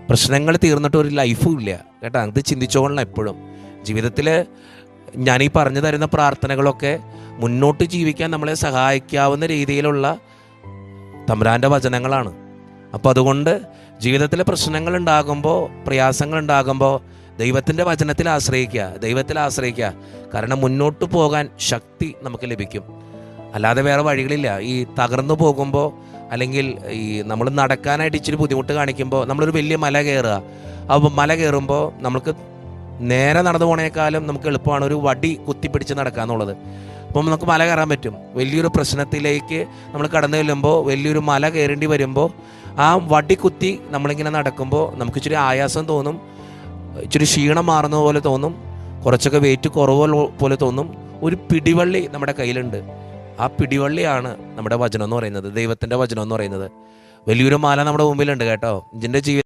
പ്രശ്നങ്ങൾ തീർന്നിട്ട് ഒരു ലൈഫും ഇല്ല കേട്ടോ. അത് ചിന്തിച്ചോളണം എപ്പോഴും. ജീവിതത്തിൽ ഞാനീ പറഞ്ഞു തരുന്ന പ്രാർത്ഥനകളൊക്കെ മുന്നോട്ട് ജീവിക്കാൻ നമ്മളെ സഹായിക്കാവുന്ന രീതിയിലുള്ള തമ്പുരാൻ്റെ വചനങ്ങളാണ്. അപ്പോൾ അതുകൊണ്ട് ജീവിതത്തിൽ പ്രശ്നങ്ങൾ ഉണ്ടാകുമ്പോൾ, പ്രയാസങ്ങൾ ഉണ്ടാകുമ്പോൾ ദൈവത്തിൻ്റെ വചനത്തിൽ ആശ്രയിക്കുക. കാരണം മുന്നോട്ട് പോകാൻ ശക്തി നമുക്ക് ലഭിക്കും. അല്ലാതെ വേറെ വഴികളില്ല. ഈ തകർന്നു പോകുമ്പോൾ, അല്ലെങ്കിൽ ഈ നമ്മൾ നടക്കാനായിട്ട് ഇച്ചിരി ബുദ്ധിമുട്ട് കാണിക്കുമ്പോൾ, നമ്മളൊരു വലിയ മല കയറുക. അപ്പോൾ മല കയറുമ്പോൾ നമുക്ക് നേരെ നടന്നു പോണേക്കാളും നമുക്ക് എളുപ്പമാണ് ഒരു വടി കുത്തിപ്പിടിച്ച് നടക്കുക എന്നുള്ളത്. അപ്പം നമുക്ക് മല കയറാൻ പറ്റും. വലിയൊരു പ്രശ്നത്തിലേക്ക് നമ്മൾ കടന്നു ചെല്ലുമ്പോൾ, വലിയൊരു മല കയറേണ്ടി വരുമ്പോൾ, ആ വടി കുത്തി നമ്മളിങ്ങനെ നടക്കുമ്പോൾ നമുക്ക് ഇച്ചിരി ആയാസം തോന്നും, ഇച്ചിരി ക്ഷീണം മാറുന്ന പോലെ തോന്നും, കുറച്ചൊക്കെ വെയിറ്റ് കുറവ് പോലെ തോന്നും. ഒരു പിടിവള്ളി നമ്മുടെ കയ്യിലുണ്ട്. ആ പിടിവള്ളിയാണ് നമ്മുടെ വചനം എന്ന് പറയുന്നത്, ദൈവത്തിൻ്റെ വചനം എന്ന് പറയുന്നത്. വലിയൊരു മാല നമ്മുടെ മുമ്പിലുണ്ട് കേട്ടോ. ഇതിൻ്റെ ജീവിതം